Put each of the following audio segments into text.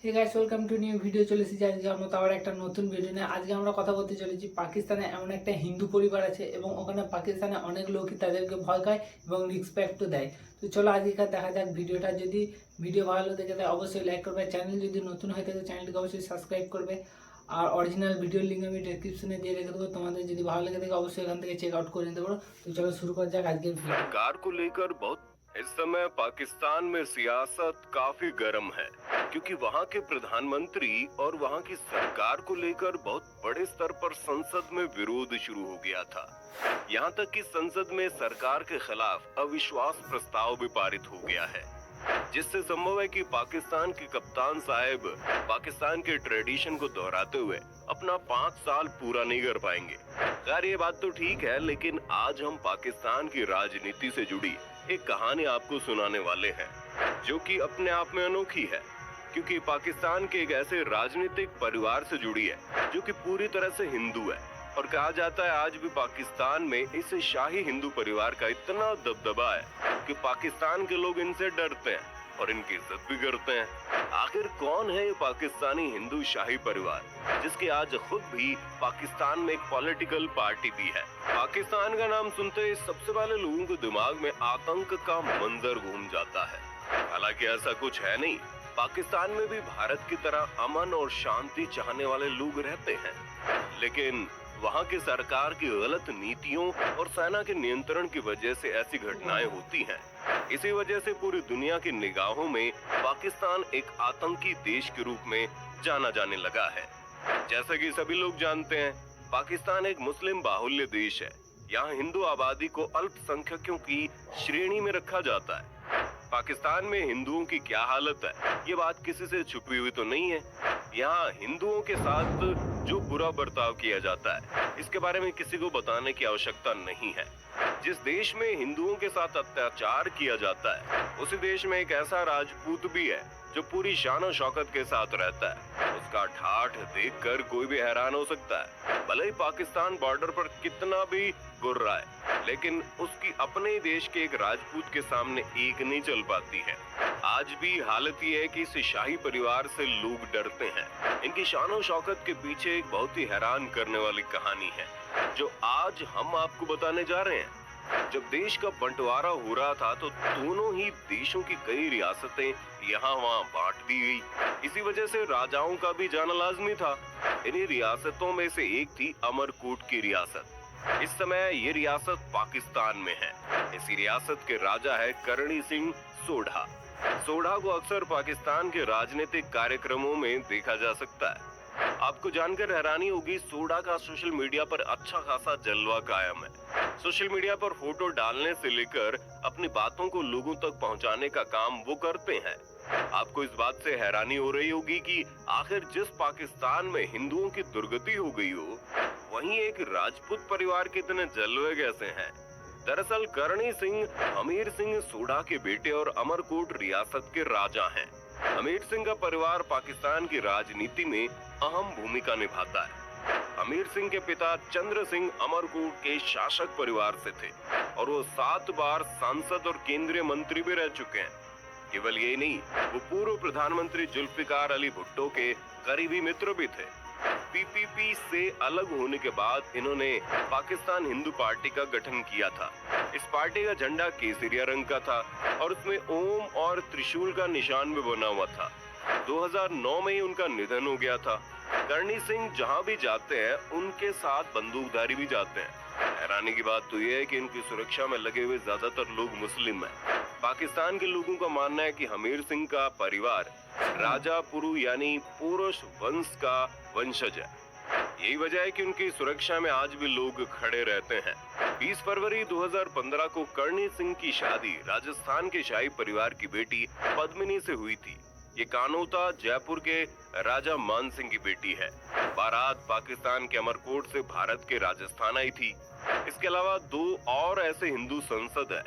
Hey guys welcome to new video চলে এসেছি আজকে আমরা তো আবার একটা নতুন ভিডিও নিয়ে আজকে আমরা কথা বলতে চলেছি পাকিস্তানে এমন একটা হিন্দু পরিবার আছে এবং ওখানে পাকিস্তানে অনেক লোকই তাদেরকে ভয় পায় এবং রেসপেক্টও দেয়। তো চলো আজকে দেখা যাক ভিডিওটা। যদি ভিডিও ভালো লাগে তাহলে অবশ্যই লাইক করবে, চ্যানেল যদি নতুন হয়ে থাকে চ্যানেলটিকে অবশ্যই সাবস্ক্রাইব করবে আর অরিজিনাল ভিডিওর লিংক আমি ডেসক্রিপশনে দিয়ে রেখে দেবো। তোমাদের যদি ভালো লাগে থাকে অবশ্যই এখান থেকে চেক আউট করে নিতে পারো। তো চলো শুরু করা যাক আজকের ভিডিও। सरकार को लेकर बहुत इस समय पाकिस्तान में सियासत काफी गर्म है क्योंकि वहां के प्रधानमंत्री और वहां की सरकार को लेकर बहुत बड़े स्तर पर संसद में विरोध शुरू हो गया था। यहां तक कि संसद में सरकार के खिलाफ अविश्वास प्रस्ताव भी पारित हो गया है, जिससे संभव है कि पाकिस्तान के कप्तान साहब पाकिस्तान के ट्रेडिशन को दोहराते हुए अपना 5 साल पूरा नहीं कर पाएंगे। खैर ये बात तो ठीक है, लेकिन आज हम पाकिस्तान की राजनीति से जुड़ी एक कहानी आपको सुनाने वाले हैं जो कि अपने आप में अनोखी है, क्योंकि पाकिस्तान के एक ऐसे राजनीतिक परिवार से जुड़ी है जो कि पूरी तरह से हिंदू है। और कहा जाता है आज भी पाकिस्तान में इस शाही हिंदू परिवार का इतना दबदबा है कि पाकिस्तान के लोग इनसे डरते हैं और इनकी इज्जत भी करते हैं। आखिर कौन है ये पाकिस्तानी हिंदू शाही परिवार जिसकी आज खुद भी पाकिस्तान में एक पॉलिटिकल पार्टी भी है। पाकिस्तान का नाम सुनते ही सबसे पहले लोगों के दिमाग में आतंक का मंजर घूम जाता है। हालांकि ऐसा कुछ है नहीं। पाकिस्तान में भी भारत की तरह अमन और शांति चाहने वाले लोग रहते हैं, लेकिन वहां की सरकार की गलत नीतियों और सेना के नियंत्रण की वजह से ऐसी घटनाएं होती हैं। इसी वजह से पूरी दुनिया की निगाहों में पाकिस्तान एक आतंकी देश के रूप में जाना जाने लगा है। जैसा कि सभी लोग जानते हैं, पाकिस्तान एक मुस्लिम बाहुल्य देश है। यहाँ हिंदू आबादी को अल्पसंख्यकों की श्रेणी में रखा जाता है। पाकिस्तान में हिंदुओं की क्या हालत है ये बात किसी से छुपी हुई तो नहीं है। यहाँ हिंदुओं के साथ जो बुरा बर्ताव किया जाता है इसके बारे में किसी को बताने की आवश्यकता नहीं है। जिस देश में हिंदुओं के साथ अत्याचार किया जाता है उसी देश में एक ऐसा राजपूत भी है जो पूरी शान और शौकत के साथ रहता है। उसका ठाठ देखकर कोई भी हैरान हो सकता है। भले ही पाकिस्तान बॉर्डर पर कितना भी गुर्र रहा है, लेकिन उसकी अपने देश के एक राजपूत के सामने एक नहीं चल पाती है। आज भी हालत ये है कि इस शाही परिवार से लोग डरते हैं। इनकी शान और शौकत के पीछे एक बहुत ही हैरान करने वाली कहानी है जो आज हम आपको बताने जा रहे हैं। जब देश का बंटवारा हो रहा था तो दोनों ही देशों की कई रियासतें यहाँ वहाँ बांट दी गई। इसी वजह से राजाओं का भी जाना लाजमी था। इन्हीं रियासतों में से एक थी अमरकोट की रियासत। इस समय ये रियासत पाकिस्तान में है। इसी रियासत के राजा है करणी सिंह सोढ़ा। सोढ़ा को अक्सर पाकिस्तान के राजनीतिक कार्यक्रमों में देखा जा सकता है। आपको जानकर हैरानी होगी, सोढ़ा का सोशल मीडिया पर अच्छा खासा जलवा कायम है। सोशल मीडिया पर फोटो डालने से लेकर अपनी बातों को लोगों तक पहुंचाने का काम वो करते हैं। आपको इस बात से हैरानी हो रही होगी कि आखिर जिस पाकिस्तान में हिंदुओं की दुर्गति हो गई हो वहीं एक राजपूत परिवार के इतने जलवे कैसे हैं। दरअसल करणी सिंह अमीर सिंह सोढ़ा के बेटे और अमरकोट रियासत के राजा हैं। अमीर सिंह का परिवार पाकिस्तान की राजनीति में अहम भूमिका निभाता है। अमीर सिंह के पिता चंद्र सिंह अमरकोट के शासक परिवार से थे और वो 7 बार सांसद और केंद्रीय मंत्री भी रह चुके हैं। केवल यही नहीं, वो पूर्व प्रधानमंत्री जुल्फिकार अली भुट्टो के करीबी मित्र भी थे। पीपीपी से अलग होने के बाद इन्होंने पाकिस्तान हिंदू पार्टी का गठन किया था। इस पार्टी का झंडा केसरिया रंग का था और उसमें ओम और त्रिशूल का निशान भी बना हुआ था। 2009 में ही उनका निधन हो गया था। करणी सिंह जहां भी जाते हैं उनके साथ बंदूकधारी भी जाते हैं। हैरानी की बात तो यह है कि इनकी सुरक्षा में लगे हुए ज्यादातर लोग मुस्लिम हैं। पाकिस्तान के लोगों का मानना है कि अमीर सिंह का परिवार राजा पुरु यानी पुरुष वंश का वंशज है। यही वजह है कि उनकी सुरक्षा में आज भी लोग खड़े रहते हैं। 20 फरवरी 2015 को करणी सिंह की शादी राजस्थान के शाही परिवार की बेटी पद्मिनी से हुई थी। ये कानोता जयपुर के राजा मान सिंह की बेटी है। बारात पाकिस्तान के अमरकोट से भारत के राजस्थान आई थी। इसके अलावा 2 और ऐसे हिंदू संसद है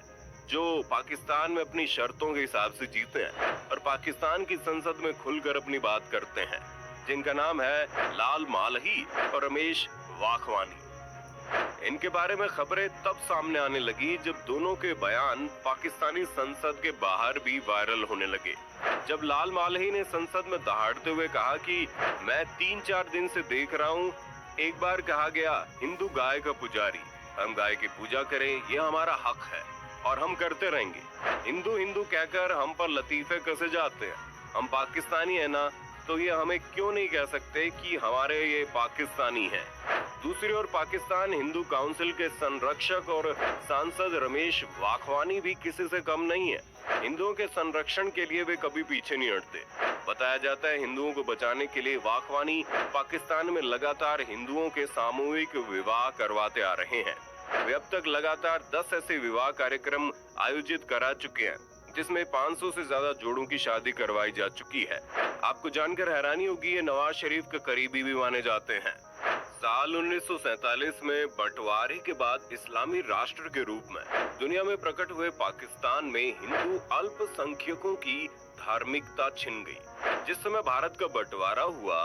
जो पाकिस्तान में अपनी शर्तों के हिसाब से जीते हैं और पाकिस्तान की संसद में खुलकर अपनी बात करते हैं, जिनका नाम है लाल मालही और रमेश वाखवानी। इनके बारे में खबरें तब सामने आने लगी जब दोनों के बयान पाकिस्तानी संसद के बाहर भी वायरल होने लगे। जब लाल मालही ने संसद में दहाड़ते हुए कहा कि मैं 3-4 दिन से देख रहा हूँ, एक बार कहा गया हिंदू गाय का पुजारी, हम गाय की पूजा करें, ये हमारा हक है और हम करते रहेंगे। हिंदू हिंदू कहकर हम पर लतीफे कसे जाते हैं। हम पाकिस्तानी है ना, तो ये हमें क्यों नहीं कह सकते कि हमारे ये पाकिस्तानी हैं। दूसरी ओर पाकिस्तान हिंदू काउंसिल के संरक्षक और सांसद रमेश वाखवानी भी किसी से कम नहीं है। हिंदुओं के संरक्षण के लिए वे कभी पीछे नहीं हटते। बताया जाता है हिंदुओं को बचाने के लिए वाखवानी पाकिस्तान में लगातार हिंदुओं के सामूहिक विवाह करवाते आ रहे हैं। वे अब तक लगातार 10 ऐसे विवाह कार्यक्रम आयोजित करा चुके हैं, जिसमें 500 से ज्यादा जोड़ों की शादी करवाई जा चुकी है। आपको जानकर हैरानी होगी, ये नवाज शरीफ के करीबी भी माने जाते हैं। साल 1947 में बंटवारे के बाद इस्लामी राष्ट्र के रूप में दुनिया में प्रकट हुए पाकिस्तान में हिंदू अल्पसंख्यकों की धार्मिकता छिन गई। जिस समय भारत का बंटवारा हुआ,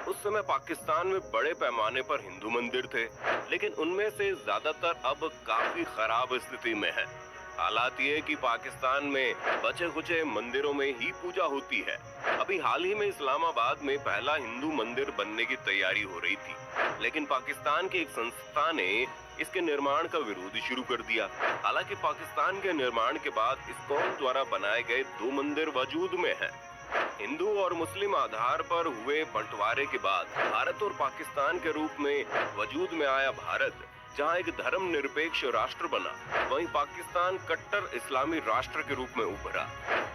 उस समय पाकिस्तान में बड़े पैमाने पर हिंदू मंदिर थे, लेकिन उनमें से ज्यादातर अब काफी खराब स्थिति में है। हालात ये कि पाकिस्तान में बचे खुचे मंदिरों में ही पूजा होती है। अभी हाल ही में इस्लामाबाद में पहला हिंदू मंदिर बनने की तैयारी हो रही थी, लेकिन पाकिस्तान की एक संस्था ने इसके निर्माण का विरोध शुरू कर दिया। हालांकि पाकिस्तान के निर्माण के बाद इस्कॉन द्वारा बनाए गए 2 मंदिर वजूद में हैं। हिंदू और मुस्लिम आधार पर हुए बंटवारे के बाद भारत और पाकिस्तान के रूप में वजूद में आया भारत, जहां एक धर्मनिरपेक्ष राष्ट्र बना, वहीं पाकिस्तान कट्टर इस्लामी राष्ट्र के रूप में उभरा,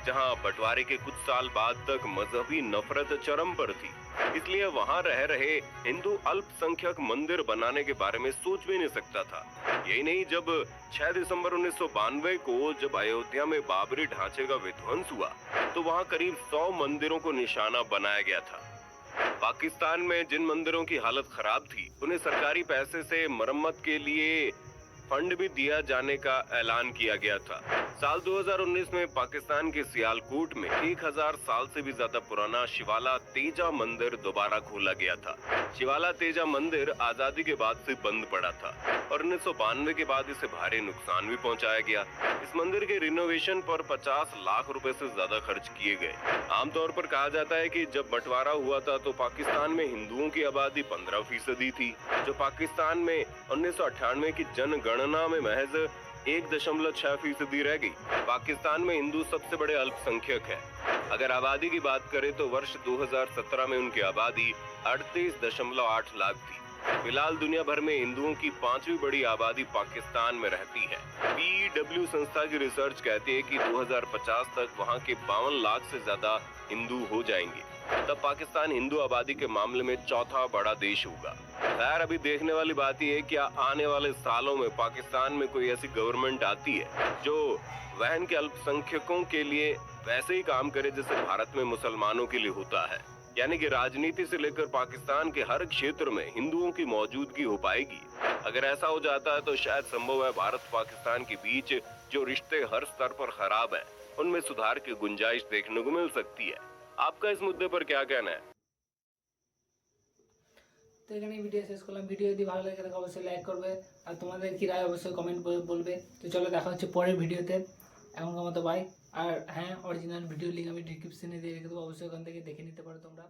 जहां बंटवारे के कुछ साल बाद तक मजहबी नफरत चरम पर थी। इसलिए वहां रह रहे हिंदू अल्पसंख्यक मंदिर बनाने के बारे में सोच भी नहीं सकता था। यही नहीं, जब 6 दिसंबर 1992 को जब अयोध्या में बाबरी ढांचे का विध्वंस हुआ, तो वहां करीब 100 मंदिरों को निशाना बनाया गया था। पाकिस्तान में जिन मंदिरों की हालत खराब थी, उन्हें सरकारी पैसे से मरम्मत के लिए फंड भी दिया जाने का ऐलान किया गया था। साल 2019 में पाकिस्तान के सियालकोट में 1000 साल से भी ज्यादा पुराना शिवाला तेजा मंदिर दोबारा खोला गया था। शिवाला तेजा मंदिर आजादी के बाद से बंद पड़ा था और 1992 के बाद इसे भारी नुकसान भी पहुंचाया गया। इस मंदिर के रिनोवेशन पर 50 लाख रुपए से ज्यादा खर्च किए गए। आमतौर पर कहा जाता है कि जब बंटवारा हुआ था तो पाकिस्तान में हिंदुओं की आबादी 15% थी, जो पाकिस्तान में 1998 की जनगणना में महज 1.6% रह गई। पाकिस्तान में हिंदू सबसे बड़े अल्पसंख्यक है। अगर आबादी की बात करें तो वर्ष 2017 में उनकी आबादी 38.8 लाख थी। फिलहाल दुनिया भर में हिंदुओं की 5वीं बड़ी आबादी पाकिस्तान में रहती है। PEW संस्था की रिसर्च कहती है कि 2050 तक वहां के 52 लाख से ज्यादा हिंदू हो जाएंगे। तब पाकिस्तान हिंदू आबादी के मामले में चौथा बड़ा देश होगा। खैर, अभी देखने वाली बात यह है कि आने वाले सालों में पाकिस्तान में कोई ऐसी गवर्नमेंट आती है जो वहन के अल्पसंख्यकों के लिए वैसे ही काम करे जैसे भारत में मुसलमानों के लिए होता है। यानी कि राजनीति से लेकर पाकिस्तान के हर क्षेत्र में हिंदुओं की मौजूदगी हो पाएगी। अगर ऐसा हो जाता है तो शायद संभव है भारत पाकिस्तान के बीच जो रिश्ते हर स्तर पर खराब हैं, उनमें सुधार की गुंजाइश देखने को मिल सकती है। आपका इस मुद्दे पर क्या कहना है? তো এখানে ভিডিও শেষ করলাম। ভিডিও যদি ভালো লাগে তাহলে অবশ্যই লাইক করবে আর তোমাদের কি রায় অবশ্যই কমেন্ট করে বলবে। তো চলো দেখা হচ্ছে পরের ভিডিওতে। এখনকার মতো বাই। আর হ্যাঁ, অরিজিনাল ভিডিও লিঙ্ক আমি ডিসক্রিপশনে দিয়ে রেখে দেবো, অবশ্যই ওখান থেকে দেখে নিতে পারো তোমরা।